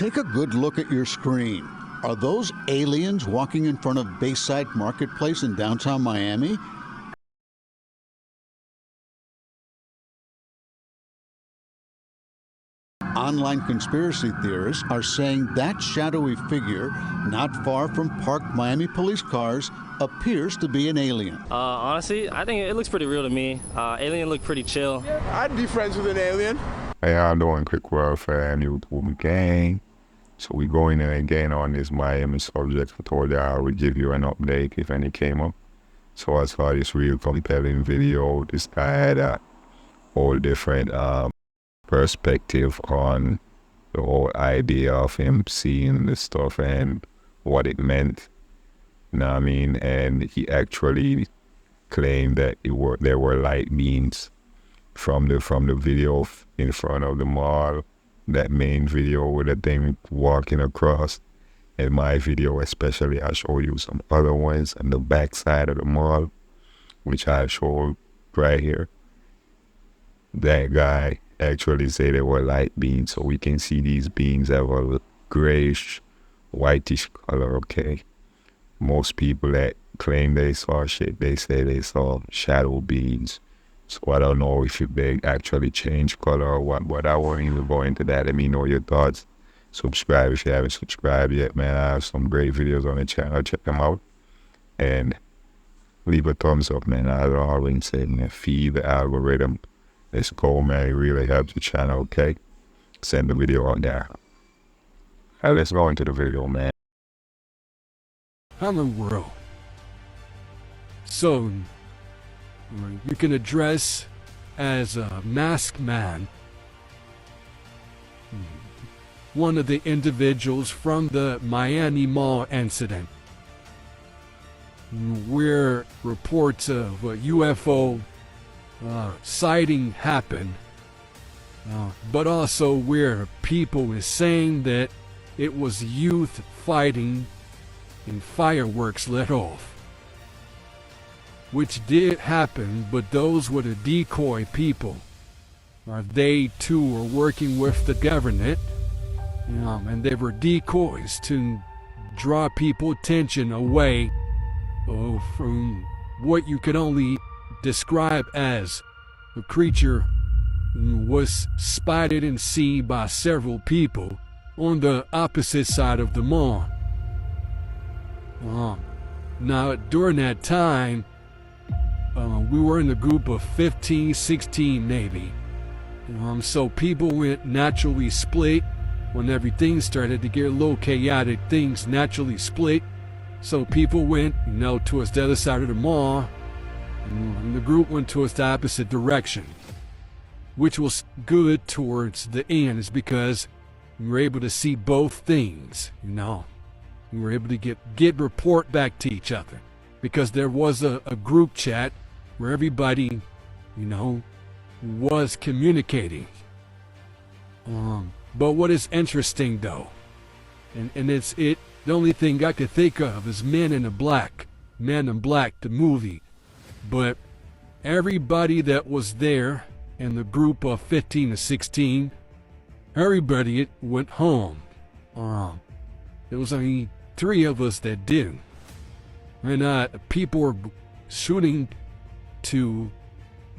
Take a good look at your screen. Are those aliens walking in front of Bayside Marketplace in downtown Miami? Online conspiracy theorists are saying that shadowy figure, not far from parked Miami police cars, appears to be an alien. Honestly, I think it looks pretty real to me. Alien look pretty chill. I'd be friends with an alien. Hey, I'm doing quick welfare and YouTube gang. So we going in again on this Miami subject. I told you I would give you an update if any came up. So I saw this real compelling video. This guy had a whole different perspective on the whole idea of him seeing this stuff and what it meant. You know what I mean? And he actually claimed that there were light beams from the video in front of the mall. That main video with the thing walking across. In my video especially, I show you some other ones on the back side of the mall, which I showed right here. That guy actually said they were light beams, so we can see these beams have a grayish, whitish color, okay? Most people that claim they saw shit, they say they saw shadow beams. So I don't know if they actually change color or what, but I won't even go into that. Let me know your thoughts. Subscribe if you haven't subscribed yet, man. I have some great videos on the channel. Check them out. And leave a thumbs up, man. As I always say, man, feed the algorithm. Let's go, man. It really helps the channel, okay? Send the video out there. All right, let's go into the video, man. Hello, world. So, you can address as a masked man one of the individuals from the Miami Mall incident, where reports of a UFO sighting happened, but also where people is saying that it was youth fighting and fireworks let off. Which did happen, but those were the decoy people. They too were working with the government, and they were decoys to draw people attention away from what you could only describe as a creature was spotted and seen by several people on the opposite side of the mall. Now, during that time, we were in a group of 15, 16 maybe. So people went naturally split. When everything started to get a little chaotic, things naturally split. So people went, towards the other side of the mall. And the group went towards the opposite direction. Which was good towards the end, is because we were able to see both things, We were able to get report back to each other. Because there was a group chat where everybody, was communicating. But what is interesting though, and it's the only thing I could think of is Men in Black, the movie. But everybody that was there in the group of 15 to 16, everybody went home. There was only 3 of us that did. And people were shooting to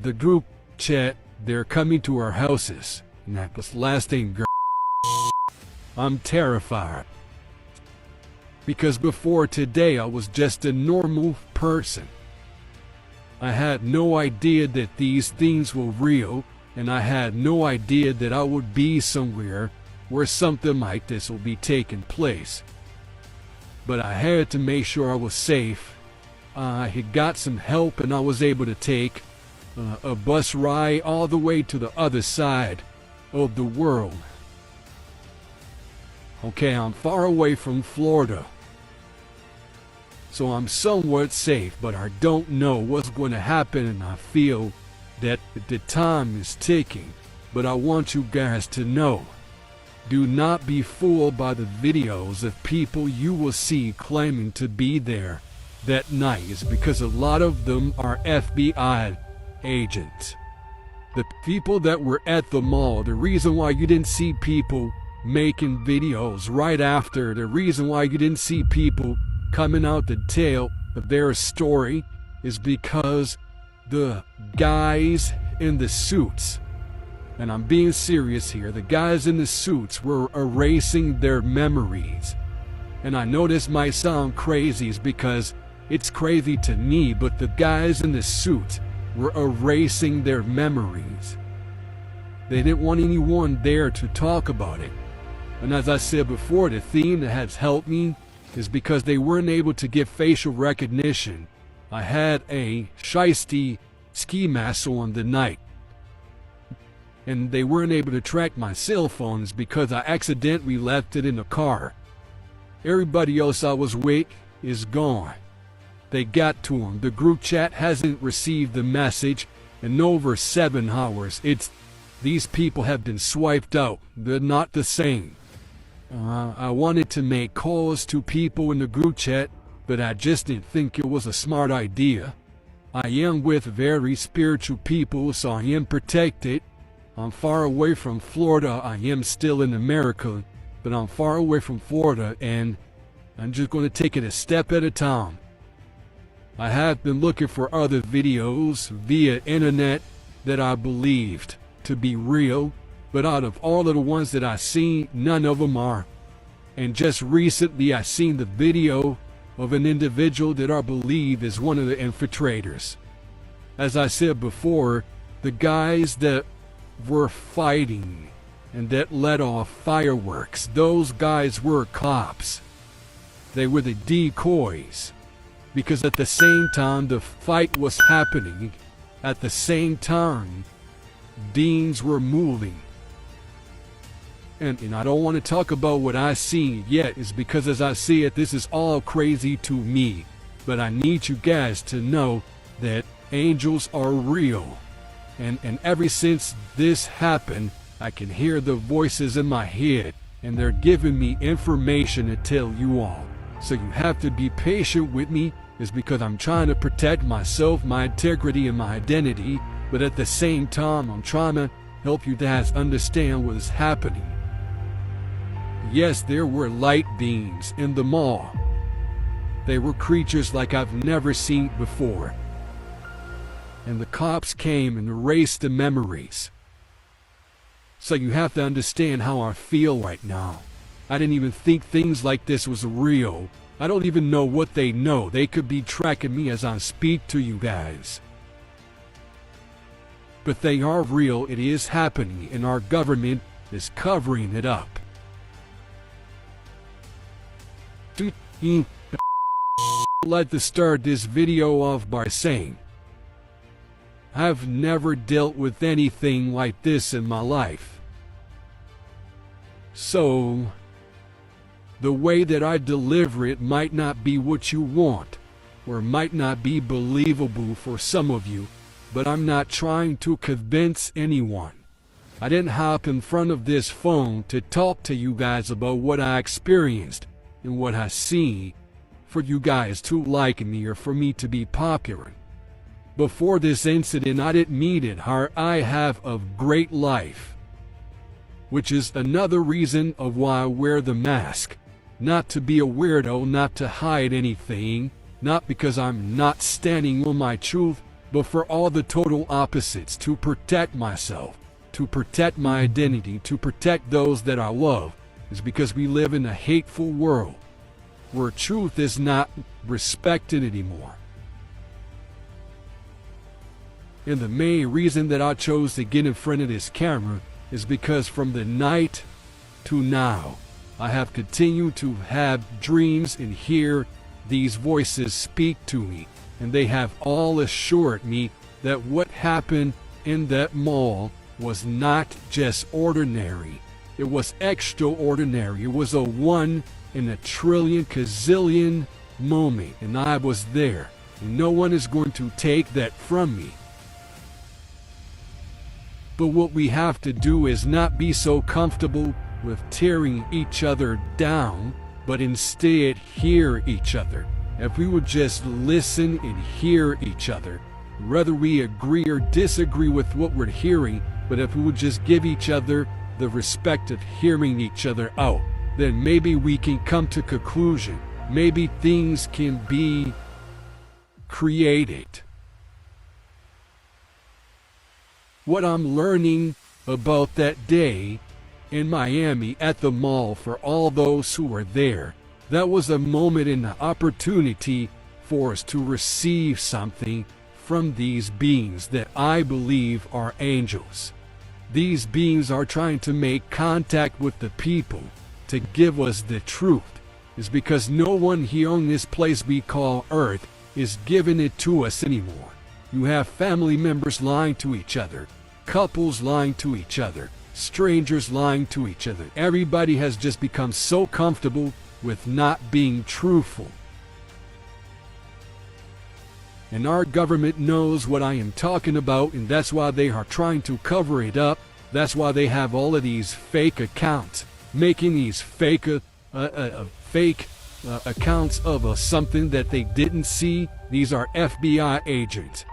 the group chat. They're coming to our houses. And that was the last thing, girl. I'm terrified. Because before today, I was just a normal person. I had no idea that these things were real. And I had no idea that I would be somewhere where something like this will be taking place. But I had to make sure I was safe. I had got some help and I was able to take a bus ride all the way to the other side of the world. Okay, I'm far away from Florida. So I'm somewhat safe, but I don't know what's going to happen, and I feel that the time is ticking. But I want you guys to know, do not be fooled by the videos of people you will see claiming to be there that night. It's because a lot of them are FBI agents. The people that were at the mall, the reason why you didn't see people making videos right after. The reason why you didn't see people coming out to tell their story is because the guys in the suits, and I'm being serious here, the guys in the suits were erasing their memories. And I know this might sound crazy because it's crazy to me, but the guys in the suits were erasing their memories. They didn't want anyone there to talk about it. And as I said before, the theme that has helped me is because they weren't able to get facial recognition. I had a shiesty ski mask on the night, and they weren't able to track my cell phones because I accidentally left it in the car. Everybody else I was with is gone. They got to them. The group chat hasn't received the message in over 7 hours. These people have been swiped out. They're not the same. I wanted to make calls to people in the group chat, but I just didn't think it was a smart idea. I am with very spiritual people, so I am protected. I'm far away from Florida. I am still in America, but I'm far away from Florida, and I'm just going to take it a step at a time. I have been looking for other videos via internet that I believed to be real, but out of all of the ones that I seen, none of them are. And just recently I seen the video of an individual that I believe is one of the infiltrators. As I said before, the guys that were fighting and that let off fireworks, those guys were cops. They were the decoys. Because at the same time the fight was happening, at the same time, beings were moving. And I don't want to talk about what I see yet, is because as I see it, this is all crazy to me. But I need you guys to know that angels are real. And ever since this happened, I can hear the voices in my head, and they're giving me information to tell you all. So you have to be patient with me, is because I'm trying to protect myself, my integrity, and my identity. But at the same time, I'm trying to help you guys understand what is happening. Yes, there were light beings in the mall. They were creatures like I've never seen before. And the cops came and erased the memories. So you have to understand how I feel right now. I didn't even think things like this was real. I don't even know what they know. They could be tracking me as I speak to you guys. But they are real. It is happening, and our government is covering it up. I'd like to start this video off by saying, I've never dealt with anything like this in my life. So, the way that I deliver it might not be what you want, or might not be believable for some of you, but I'm not trying to convince anyone. I didn't hop in front of this phone to talk to you guys about what I experienced and what I see, for you guys to like me or for me to be popular. Before this incident, I didn't mean it. I have a great life, which is another reason of why I wear the mask. Not to be a weirdo, not to hide anything, not because I'm not standing on my truth, but for all the total opposites, to protect myself, to protect my identity, to protect those that I love. Is because we live in a hateful world where truth is not respected anymore. And the main reason that I chose to get in front of this camera is because from the night to now, I have continued to have dreams and hear these voices speak to me, and they have all assured me that what happened in that mall was not just ordinary. It was extraordinary. It was a 1 in a trillion gazillion moment, and I was there. And no one is going to take that from me. But what we have to do is not be so comfortable with tearing each other down, but instead hear each other. If we would just listen and hear each other, whether we agree or disagree with what we're hearing, but if we would just give each other the respect of hearing each other out, then maybe we can come to conclusion. Maybe things can be created. What I'm learning about that day in Miami at the mall, for all those who were there, that was a moment and an opportunity for us to receive something from these beings that I believe are angels. These beings are trying to make contact with the people to give us the truth. It's because no one here on this place we call Earth is giving it to us anymore. You have family members lying to each other, couples lying to each other, strangers lying to each other. Everybody has just become so comfortable with not being truthful. And our government knows what I am talking about, and that's why they are trying to cover it up. That's why they have all of these fake accounts, making these fake accounts of something that they didn't see. These are FBI agents.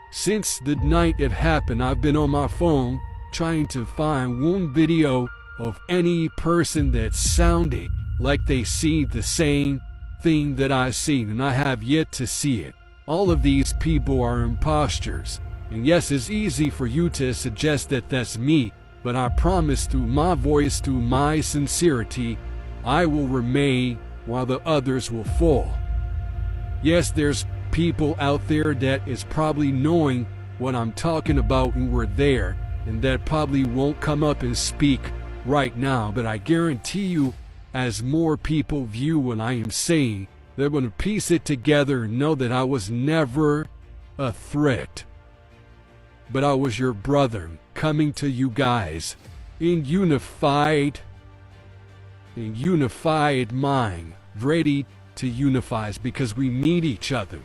Since the night it happened, I've been on my phone trying to find one video of any person that sounded like they see the same thing that I seen, and I have yet to see it. All of these people are imposters. And yes, it's easy for you to suggest that that's me, but I promise through my voice, through my sincerity, I will remain while the others will fall. Yes, there's people out there that is probably knowing what I'm talking about and were there, and that probably won't come up and speak right now, but I guarantee you, as more people view what I am saying, they're going to piece it together and know that I was never a threat. But I was your brother coming to you guys in unified mind, ready to unify us because we need each other.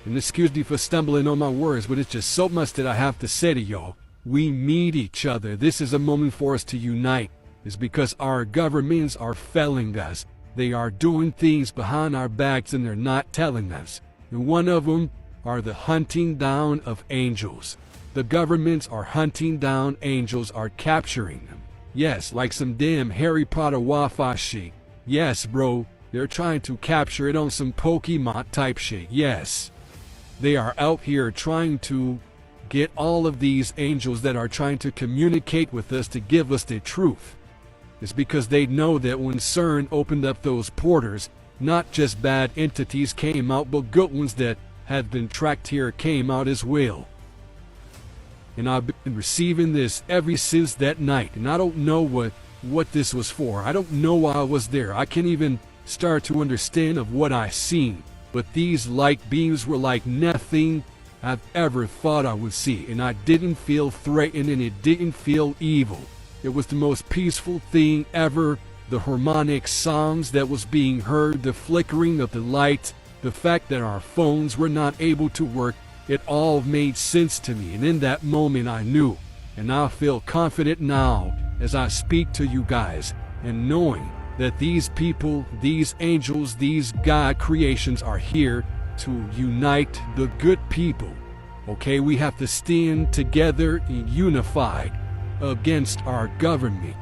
And excuse me for stumbling on my words, but it's just so much that I have to say to y'all. We need each other. This is a moment for us to unite. It's because our governments are failing us. They are doing things behind our backs and they're not telling us. And one of them are the hunting down of angels. The governments are hunting down angels, are capturing them. Yes, like some damn Harry Potter Wi-Fi shit. Yes, bro, they're trying to capture it on some Pokemon type shit. Yes, they are out here trying to get all of these angels that are trying to communicate with us to give us the truth. It's because they know that when CERN opened up those porters, not just bad entities came out, but good ones that had been tracked here came out as well. And I've been receiving this ever since that night, and I don't know what this was for. I don't know why I was there. I can't even start to understand of what I seen. But these light beams were like nothing I've ever thought I would see, and I didn't feel threatened and it didn't feel evil. It was the most peaceful thing ever. The harmonic sounds that was being heard, the flickering of the lights, the fact that our phones were not able to work, it all made sense to me. And in that moment I knew, and I feel confident now as I speak to you guys, and knowing that these people, these angels, these God creations are here to unite the good people. Okay, we have to stand together and unified against our government.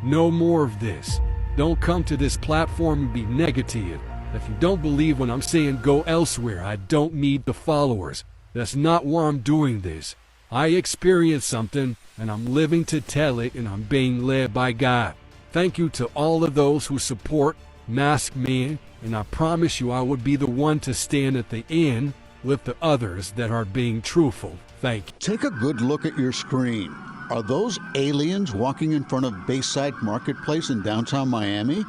No more of this. Don't come to this platform and be negative. If you don't believe what I'm saying, go elsewhere. I don't need the followers. That's not why I'm doing this. I experienced something and I'm living to tell it, and I'm being led by God. Thank you to all of those who support Masked Man, and I promise you I would be the one to stand at the end with the others that are being truthful. Thank you. Take a good look at your screen. Are those aliens walking in front of Bayside Marketplace in downtown Miami?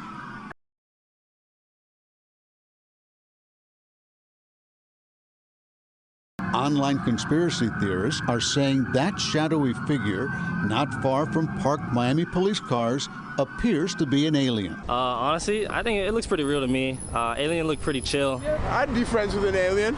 Online conspiracy theorists are saying that shadowy figure not far from parked Miami police cars appears to be an alien. Honestly, I think it looks pretty real to me. Alien looked pretty chill. I'd be friends with an alien.